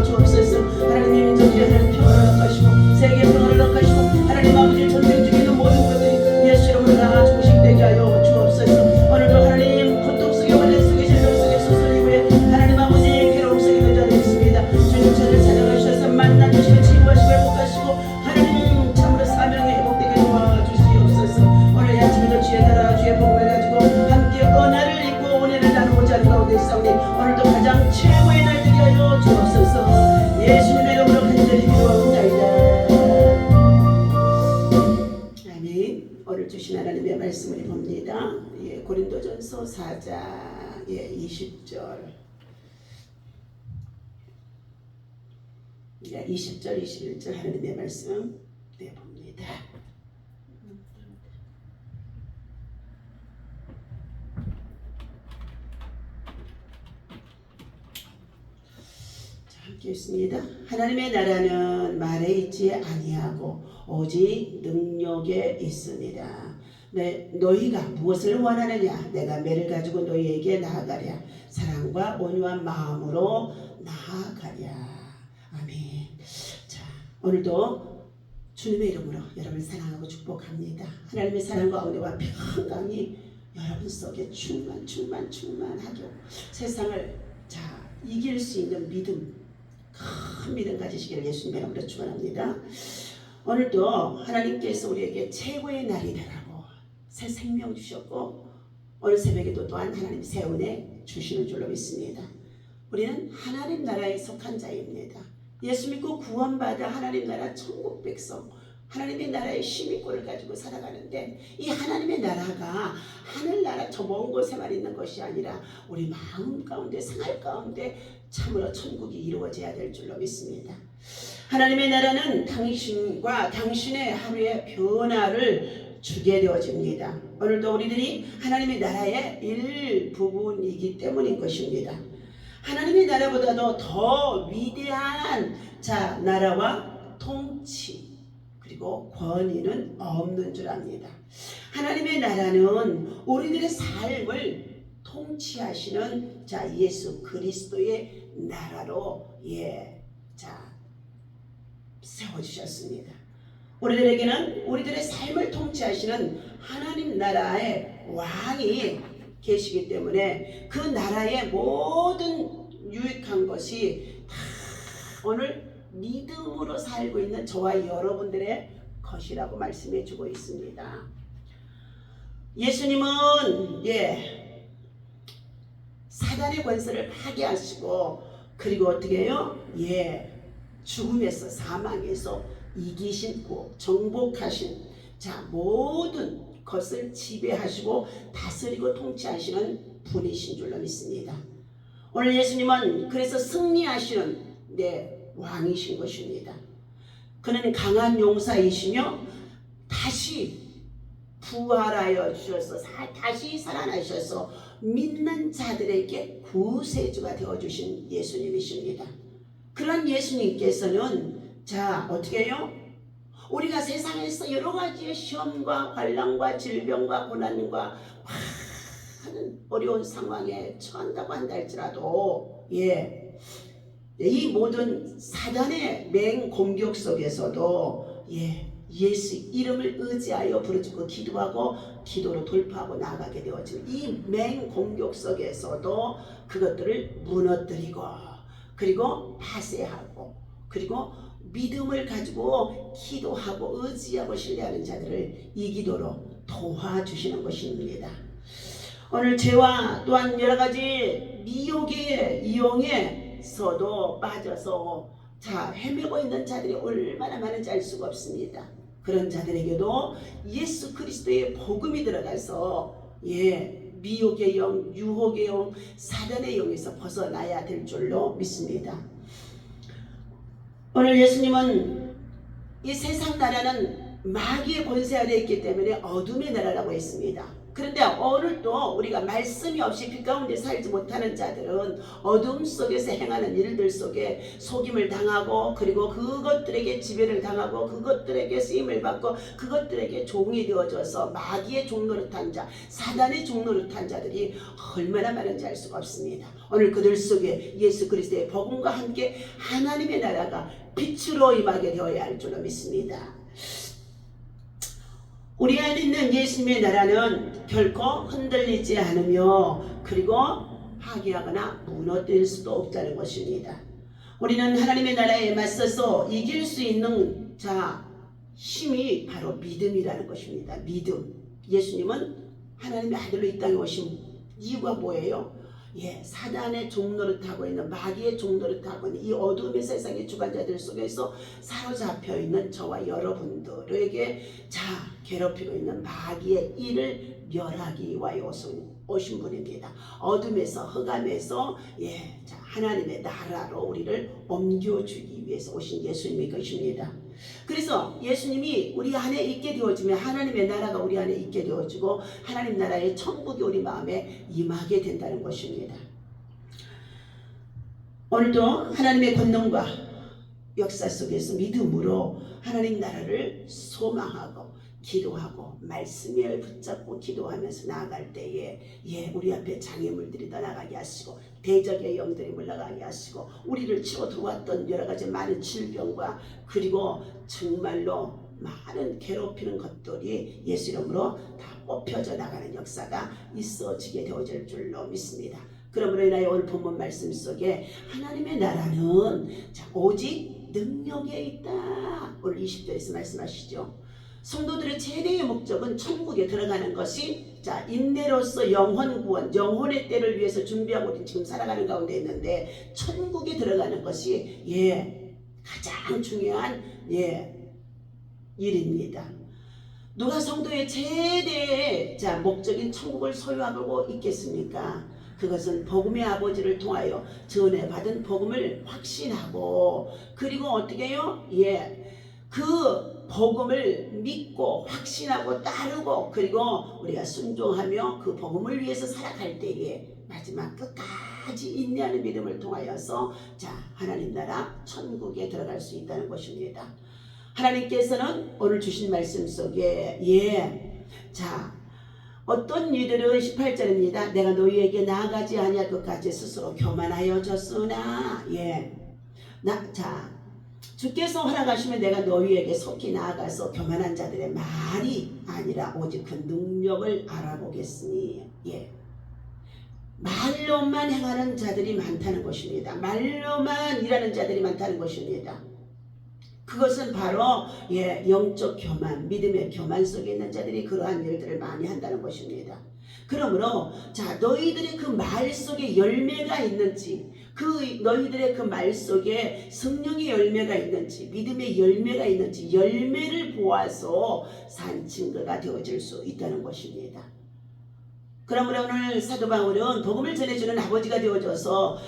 되어 주옵소서. 하나님 이 민족들이 하나님 평안을 허락하시고 세계 평안을 허락하시고 하나님 아버지 전쟁 중에 있는 모든 것들이 예수 이름으로 다 중심되게 하여 주옵소서. 오늘도 하나님 고통 속에 원래 속에 질병 속에 소설이고에 하나님 아버지 괴로움 속에 있는 자들이 있습니다. 주님 저를 찾아가셔서 만나주시고 치유하시고 회복하시고 하나님 참으로 사명이 회복되게 도와주시옵소서. 오늘 아침에도 주의 나라 주의 복음을 가지고 함께 언약을 입고 은혜를 나누고자 하는 가운데 있사오니 오늘도 가장 최고의 날 되게 하여 주옵소서. 예수님의 이름으로 간절히 기도합니다. 아멘. 오늘 주신 하나님의 말씀을 봅니다. 고린도전서 4장 20절 20절 21절 하나님의 말씀 봅니다. 읽겠습니다. 하나님의 나라는 말에 있지 아니하고 오직 능력에 있습니다. 너희가 무엇을 원하느냐? 내가 매를 가지고 너희에게 나아가랴. 사랑과 온유한 마음으로 나아가랴. 아멘. 자, 오늘도 주님의 이름으로 여러분을 사랑하고 축복합니다. 하나님의 사랑과 은혜와 평강이 여러분 속에 충만하게 세상을 이길 수 있는 믿음, 큰 믿음 가지시기를 예수님의 이름으로 축원합니다. 오늘도 하나님께서 우리에게 최고의 날이 되라고 새 생명 주셨고 오늘 새벽에도 또한 하나님 새 은혜 주시는 줄로 믿습니다. 우리는 하나님 나라에 속한 자입니다. 예수 믿고 구원받아 하나님 나라 천국 백성, 하나님의 나라의 시민권을 가지고 살아가는데 이 하나님의 나라가 하늘나라 저 먼 곳에만 있는 것이 아니라 우리 마음 가운데 생활 가운데 참으로 천국이 이루어져야 될 줄로 믿습니다. 하나님의 나라는 당신과 당신의 하루의 변화를 주게 되어집니다. 오늘도 우리들이 하나님의 나라의 일부분이기 때문인 것입니다. 하나님의 나라보다도 더 위대한 나라와 통치 그리고 권위는 없는 줄 압니다. 하나님의 나라는 우리들의 삶을 통치하시는 예수 그리스도의 나라로 세워주셨습니다. 우리들에게는 우리들의 삶을 통치하시는 하나님 나라의 왕이 계시기 때문에 그 나라의 모든 유익한 것이 다 오늘 믿음으로 살고 있는 저와 여러분들의 것이라고 말씀해 주고 있습니다. 예수님은 사단의 권세를 파괴하시고 그리고 어떻게 해요? 죽음에서 사망에서 이기시고 정복하신 모든 것을 지배하시고 다스리고 통치하시는 분이신 줄로 믿습니다. 오늘 예수님은 그래서 승리하시는 왕이신 것입니다. 그는 강한 용사이시며 다시 부활하여 주셔서 다시 살아나셔서 믿는 자들에게 구세주가 되어주신 예수님이십니다. 그런 예수님께서는 어떻게 해요? 우리가 세상에서 여러 가지의 시험과 환난과 질병과 고난과 많은 어려운 상황에 처한다고 한다 할지라도 이 모든 사단의 맹 공격 속에서도 예수 이름을 의지하여 부르짖고 기도하고 기도로 돌파하고 나아가게 되어지는 이 맹 공격 속에서도 그것들을 무너뜨리고 그리고 파쇄하고 그리고 믿음을 가지고 기도하고 의지하고 신뢰하는 자들을 이 기도로 도와주시는 것입니다. 오늘 죄와 또한 여러 가지 미혹의 이용에서도 빠져서 헤매고 있는 자들이 얼마나 많은지 알 수가 없습니다. 그런 자들에게도 예수 그리스도의 복음이 들어가서 미혹의 영, 유혹의 영, 사단의 영에서 벗어나야 될 줄로 믿습니다. 오늘 예수님은 이 세상 나라는 마귀의 권세 아래 있기 때문에 어둠의 나라라고 했습니다. 그런데 오늘도 우리가 말씀이 없이 빛 가운데 살지 못하는 자들은 어둠 속에서 행하는 일들 속에 속임을 당하고 그리고 그것들에게 지배를 당하고 그것들에게 쓰임을 받고 그것들에게 종이 되어져서 마귀의 종노릇한 자, 사단의 종노릇한 자들이 얼마나 많은지 알 수가 없습니다. 오늘 그들 속에 예수 그리스도의 복음과 함께 하나님의 나라가 빛으로 임하게 되어야 할 줄로 믿습니다. 우리 안에 있는 예수님의 나라는 결코 흔들리지 않으며 그리고 파괴하거나 무너뜨릴 수도 없다는 것입니다. 우리는 하나님의 나라에 맞서서 이길 수 있는 힘이 바로 믿음이라는 것입니다. 믿음. 예수님은 하나님의 아들로 이 땅에 오신 이유가 뭐예요? 사단의 종노릇하고 있는, 마귀의 종노릇하고 있는 이 어두움의 세상의 주관자들 속에서 사로잡혀 있는 저와 여러분들에게 괴롭히고 있는 마귀의 일을 멸하기 위하여 오신 분입니다. 어둠에서, 흑암에서 하나님의 나라로 우리를 옮겨주기 위해서 오신 예수님의 것입니다. 그래서 예수님이 우리 안에 있게 되어지면 하나님의 나라가 우리 안에 있게 되어지고 하나님 나라의 천국이 우리 마음에 임하게 된다는 것입니다. 오늘도 하나님의 권능과 역사 속에서 믿음으로 하나님 나라를 소망하고 기도하고 말씀을 붙잡고 기도하면서 나아갈 때에 우리 앞에 장애물들이 떠나가게 하시고 대적의 영들이 물러가게 하시고 우리를 치고 들어왔던 여러가지 많은 질병과 그리고 정말로 많은 괴롭히는 것들이 예수 이름으로 다 뽑혀져 나가는 역사가 있어지게 되어질 줄로 믿습니다. 그러므로 인하여 오늘 본문 말씀 속에 하나님의 나라는 오직 능력에 있다. 오늘 20절에서 말씀하시죠. 성도들의 최대의 목적은 천국에 들어가는 것이 인내로서 영혼 구원, 영혼의 때를 위해서 준비하고 우리 지금 살아가는 가운데 있는데 천국에 들어가는 것이 가장 중요한 일입니다. 누가 성도의 최대의 목적인 천국을 소유하고 있겠습니까? 그것은 복음의 아버지를 통하여 전해받은 복음을 확신하고 그리고 어떻게 해요? 그 복음을 믿고 확신하고 따르고 그리고 우리가 순종하며 그 복음을 위해서 살아갈 때에 마지막 끝까지 인내하는 믿음을 통하여서 하나님 나라 천국에 들어갈 수 있다는 것입니다. 하나님께서는 오늘 주신 말씀 속에 어떤 이들은 18절입니다. 내가 너희에게 나아가지 아니할 것까지 스스로 교만하여졌으나 주께서 허락하시면 내가 너희에게 속히 나아가서 교만한 자들의 말이 아니라 오직 그 능력을 알아보겠으니 말로만 행하는 자들이 많다는 것입니다. 말로만 일하는 자들이 많다는 것입니다. 그것은 바로 영적 교만, 믿음의 교만 속에 있는 자들이 그러한 일들을 많이 한다는 것입니다. 그러므로 너희들의 그 말 속에 열매가 있는지 너희들의 그 말 속에 성령의 열매가 있는지 믿음의 열매가 있는지 열매를 보아서 산 증거가 되어질 수 있다는 것입니다. 그러므로 오늘 사도 바울은 복음을 전해주는 아버지가 되어줘서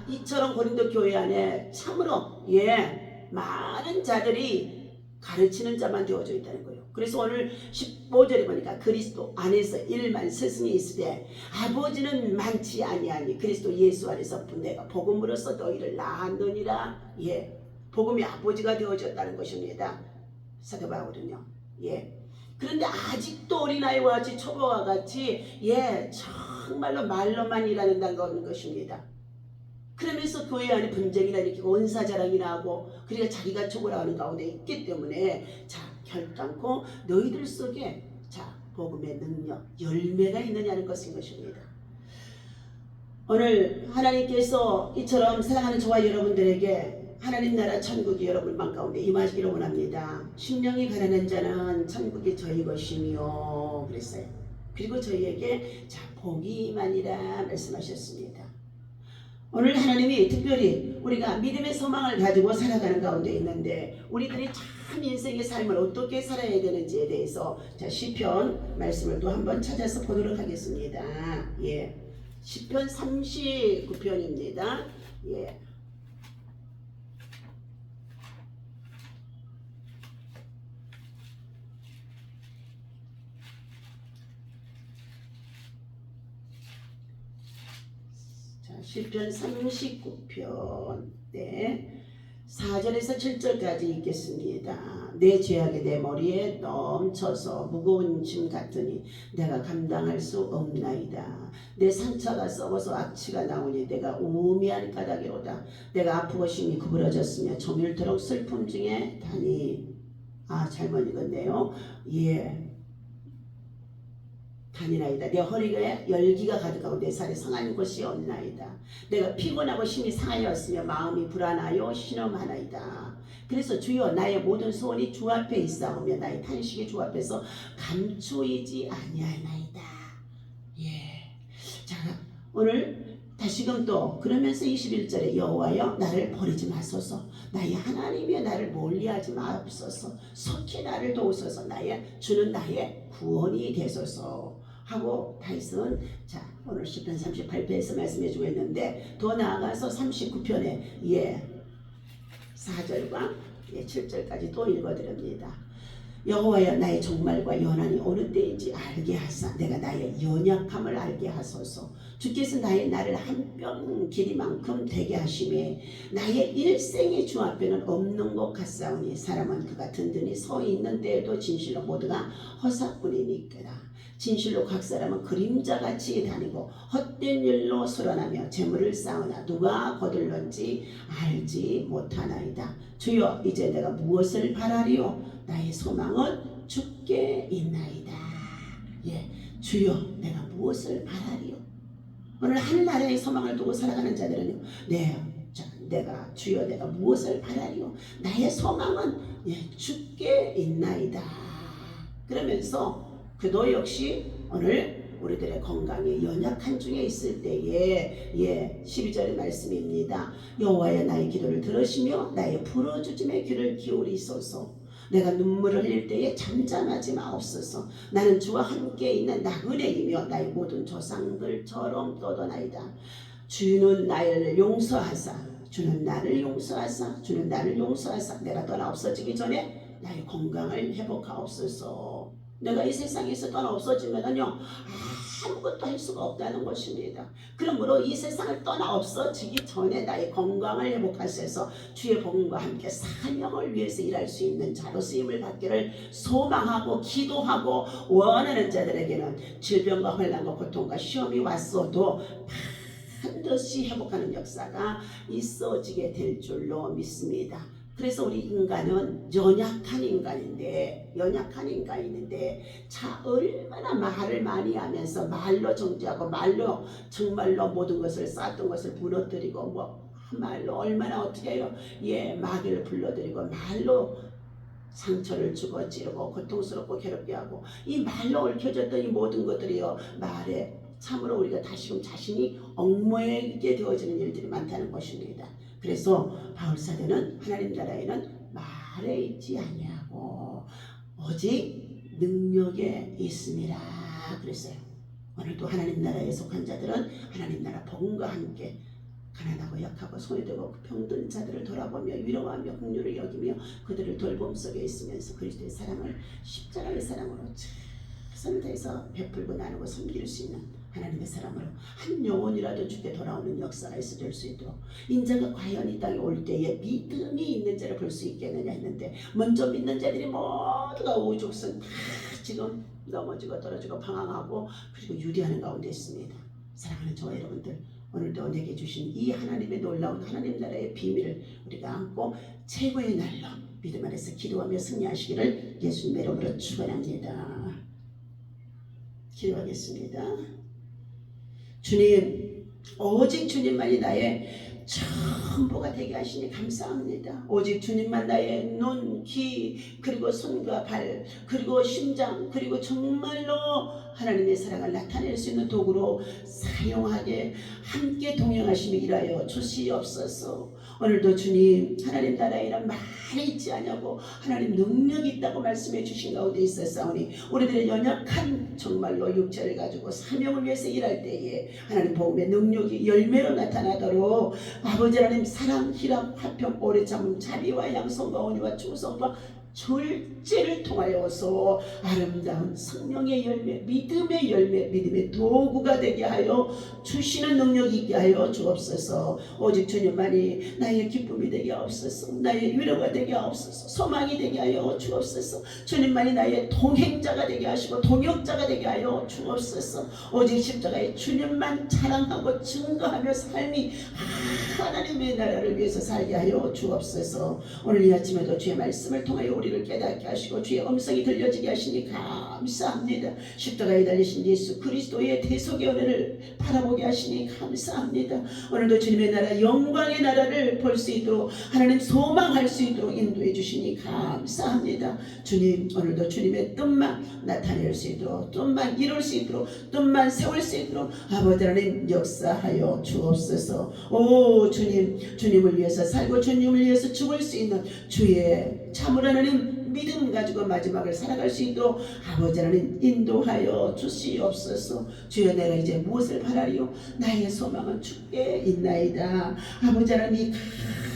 이처럼 고린도 교회 안에 참으로 많은 자들이 가르치는 자만 되어져 있다는 거예요. 그래서 오늘 15절에 보니까 그리스도 안에서 일만 스승이 있으되 아버지는 많지 아니하니 그리스도 예수 안에서 내가 복음으로써 너희를 낳았느니라. 복음이 아버지가 되어졌다는 것입니다. 사도 바울은요. 그런데 아직도 어린아이와 같이 초보와 같이 정말로 말로만 일하는다는 것입니다. 그러면서 교회 안에 분쟁이나 일으키고 은사자랑이나 하고 그러니까 자기가 초보라는 가운데 있기 때문에 결단코 너희들 속에 복음의 능력 열매가 있느냐는 것입니다. 오늘 하나님께서 이처럼 사랑하는 저와 여러분들에게 하나님 나라 천국이 여러분 맘 가운데 임하시기를 원합니다. 심령이 가난한 자는 천국이 저희 것이며 그랬어요. 그리고 저희에게 복이만이라 말씀하셨습니다. 오늘 하나님이 특별히 우리가 믿음의 소망을 가지고 살아가는 가운데 있는데 우리들이 참 인생의 삶을 어떻게 살아야 되는지에 대해서 시편 말씀을 또 한번 찾아서 보도록 하겠습니다. 시편 39편입니다. 시편 39편 4절에서 7절까지 읽겠습니다. 내 죄악이 내 머리에 넘쳐서 무거운 짐 같으니 내가 감당할 수 없나이다. 내 상처가 썩어서 악취가 나오니 내가 우미한 까닭이로다. 내가 아프고 심히 구부러졌으며 정일토록 슬픔 중에 다니. 잘못 읽었네요. 다니나이다. 내 허리에 열기가 가득하고 내 살에 상한 곳이 없나이다. 내가 피곤하고 심히 상하였으며 마음이 불안하여 신음하나이다. 그래서 주여 나의 모든 소원이 주 앞에 있사오며 나의 탄식이 주 앞에서 감추이지 아니하나이다. 자, 오늘 다시금 또 그러면서 21절에 여호와여 나를 버리지 마소서. 나의 하나님이여 나를 멀리하지 마옵소서. 속히 나를 도우소서. 주는 나의 구원이 되소서 하고 다윗은 오늘 시편 38편에서 말씀해주고 있는데 더 나아가서 39편에 4절과 7절까지 또 읽어드립니다. 여호와여 나의 종말과 연한이 어느 때인지 알게 하사 내가 나의 연약함을 알게 하소서. 주께서 나를 한 뼘 길이만큼 되게 하심에 나의 일생이 주 앞에는 없는 것 같사오니 사람은 그가 든든히 서 있는 때에도 진실로 모두가 허사뿐이니까라. 진실로 각 사람은 그림자같이 다니고 헛된 일로 술어나며 재물을 쌓으나 누가 거둘런지 알지 못하나이다. 주여 이제 내가 무엇을 바라리요? 나의 소망은 주께 있나이다. 주여 내가 무엇을 바라리요? 오늘 하늘나라의 소망을 두고 살아가는 자들은요, 주여 내가 무엇을 바라리요? 나의 소망은 주께 있나이다. 그러면서 그도 역시 오늘 우리들의 건강에 연약한 중에 있을 때에 12절의 말씀입니다. 여호와여 나의 기도를 들으시며 나의 부르짖음의 귀를 기울이소서. 내가 눈물을 흘릴 때에 잠잠하지 마옵소서. 나는 주와 함께 있는 나그네이며 나의 모든 조상들처럼 떠도나이다. 주는 나를 용서하사 내가 떠나 없어지기 전에 나의 건강을 회복하옵소서. 내가 이 세상에서 떠나 없어지면은요 아무것도 할 수가 없다는 것입니다. 그러므로 이 세상을 떠나 없어지기 전에 나의 건강을 회복하셔서 주의 복음과 함께 사명을 위해서 일할 수 있는 자로 쓰임을 받기를 소망하고 기도하고 원하는 자들에게는 질병과 혼란과 고통과 시험이 왔어도 반드시 회복하는 역사가 있어지게 될 줄로 믿습니다. 그래서 우리 인간은 연약한 인간인데 얼마나 말을 많이 하면서 말로 정죄하고 말로 정말로 모든 것을 쌓았던 것을 무너뜨리고 말로 얼마나 어떻게 해요? 마귀를 불러들이고 말로 상처를 주고 찌르고 고통스럽고 괴롭게 하고 이 말로 얽혀졌던 이 모든 것들이요 말에 참으로 우리가 다시금 자신이 얽매이게 되어지는 일들이 많다는 것입니다. 그래서 바울사도는 하나님 나라에는 말에 있지 아니하고 오직 능력에 있음이라 그랬어요. 오늘도 하나님 나라에 속한 자들은 하나님 나라 복음과 함께 가난하고 약하고 소외되고 병든 자들을 돌아보며 위로하며 긍휼을 여기며 그들을 돌봄 속에 있으면서 그리스도의 사랑을 십자가의 사랑으로 최선을 다해서 베풀고 나누고 섬길 수 있는 하나님의 사람으로 한 영혼이라도 주께 돌아오는 역사가 있어질 수 있도록 인자가 과연 이 땅에 올 때에 믿음이 있는 자를 볼 수 있겠느냐 했는데 먼저 믿는 자들이 모두가 우죽순 다 지금 넘어지고 떨어지고 방황하고 그리고 유리하는 가운데 있습니다. 사랑하는 저와 여러분들 오늘도 내게 주신 이 하나님의 놀라운 하나님 나라의 비밀을 우리가 안고 최고의 날로 믿음 안에서 기도하며 승리하시기를 예수님의 이름으로 축원합니다. 기도하겠습니다. 주님, 오직 주님만이 나의 전부가 되게 하시니 감사합니다. 오직 주님만 나의 눈, 귀, 그리고 손과 발, 그리고 심장, 그리고 정말로 하나님의 사랑을 나타낼 수 있는 도구로 사용하게 함께 동행하시며 일하여 주시옵소서. 오늘도 주님 하나님 나라에는 말이 있지 않냐고 하나님 능력이 있다고 말씀해 주신 가운데 있었사오니 우리들의 연약한 정말로 육체를 가지고 사명을 위해서 일할 때에 하나님 복음의 능력이 열매로 나타나도록 아버지 하나님 사랑, 희락, 화평, 오래 참음, 자비와 양성과 온유와 충성과 절제를 통하여서 아름다운 성령의 열매, 믿음의 열매, 믿음의 도구가 되게 하여 주시는 능력이 있게 하여 주옵소서. 오직 주님만이 나의 기쁨이 되게 하옵소서. 나의 위로가 되게 하옵소서. 소망이 되게 하여 주옵소서. 주님만이 나의 동행자가 되게 하시고 동역자가 되게 하여 주옵소서. 오직 십자가에 주님만 자랑하고 증거하며 삶이 하나님의 나라를 위해서 살게 하여 주옵소서. 오늘 이 아침에도 주의 말씀을 통하여 우리를 깨닫게 하시고 주의 음성이 들려지게 하시니 감사합니다. 십자가에 달리신 예수 그리스도의 대속의 은혜를 바라보게 하시니 감사합니다. 오늘도 주님의 나라 영광의 나라를 볼 수 있도록 하나님 소망할 수 있도록 인도해 주시니 감사합니다. 주님 오늘도 주님의 뜻만 나타낼 수 있도록 뜻만 이룰 수 있도록 뜻만 세울 수 있도록 아버지 하나님 역사하여 주옵소서. 오 주님, 주님을 위해서 살고 주님을 위해서 죽을 수 있는 주의 참으로 하나님 믿음 가지고 마지막을 살아갈 수 있도록 아버지 하나님 인도하여 주시옵소서. 주여 내가 이제 무엇을 바라리요? 나의 소망은 주께 있나이다. 아버지 하나님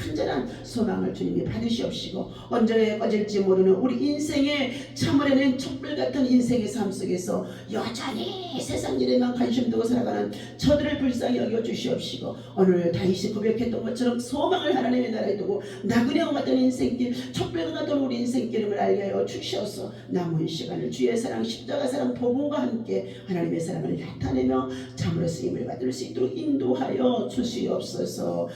간절한 소망을 주님이 받으시옵시고 언제 꺼질지 모르는 우리 인생의 참으로는 촛불 같은 인생의 삶 속에서 여전히 세상 일에만 관심 두고 살아가는 저들을 불쌍히 여겨 주시옵시고 오늘 다윗이 고백했던 것처럼 소망을 하나님의 나라에 두고 나그네와 같은 인생길 촛불과 같은 우리 인생길임을 알게 하여 주시옵소서. 남은 시간을 주의 사랑 십자가 사랑 복음과 함께 하나님의 사랑을 나타내며 참으로 쓰임을 받을 수 있도록 인도하여 주시옵소서.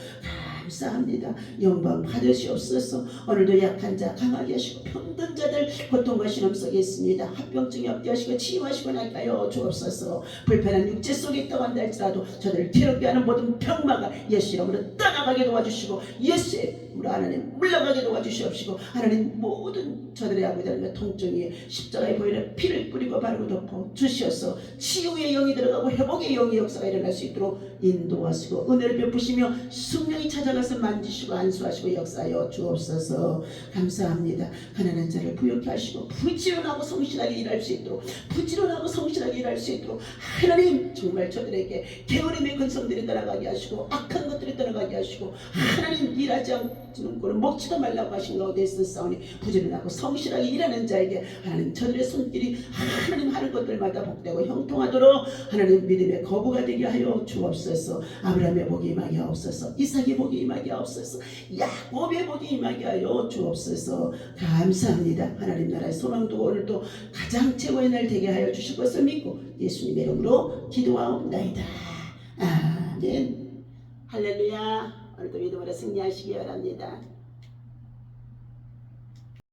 감사합니다. 영광 받으시옵소서. 오늘도 약한 자 강하게 하시고 병든 자들 고통과 시험 속에 있습니다. 합병증이 없게 하시고 치유하시고 나게 하여 주옵소서. 불편한 육체 속에 있다고 한다 할지라도 저들을 괴롭게 하는 모든 병마가 예수 이름으로 떠나가게 도와주시고 예수의 우리 하나님 물러가게 도와주시옵시고 하나님 모든 저들의 아버지 하나님의 통증이 십자가에 보이는 피를 뿌리고 바르고 덮어 주시어서 치유의 영이 들어가고 회복의 영의 역사가 일어날 수 있도록 인도하시고 은혜를 베푸시며 성령이 찾아가서 만지시고 안수하시고 역사하여 주옵소서. 감사합니다. 가난한 자를 부욕케 하시고 부지런하고 성실하게 일할 수 있도록 부지런하고 성실하게 일할 수 있도록 하나님 정말 저들에게 게으름의 근성들이 떠나가게 하시고 악한 것들이 떠나가게 하시고 하나님 일하지 않는 꼴을 먹지도 말라고 하신 가운데 있었사오니 부지런하고 성실하게 일하는 자에게 하나님 저들의 손길이 하나님 하는 것들마다 복되고 형통하도록 하나님 믿음의 거부가 되게 하여 주옵소서. 아브라함의 복이 임하게 하옵소서. 이삭의 복이 임하게 하옵소서. 야곱의 복이 임하게 하여 주옵소서. 감사합니다. 하나님 나라의 소망도 오늘도 가장 최고의 날 되게 하여 주실 것을 믿고 예수님의 이름으로 기도하옵나이다. 아멘. 할렐루야. 오늘도 믿음으로 승리하시기 바랍니다.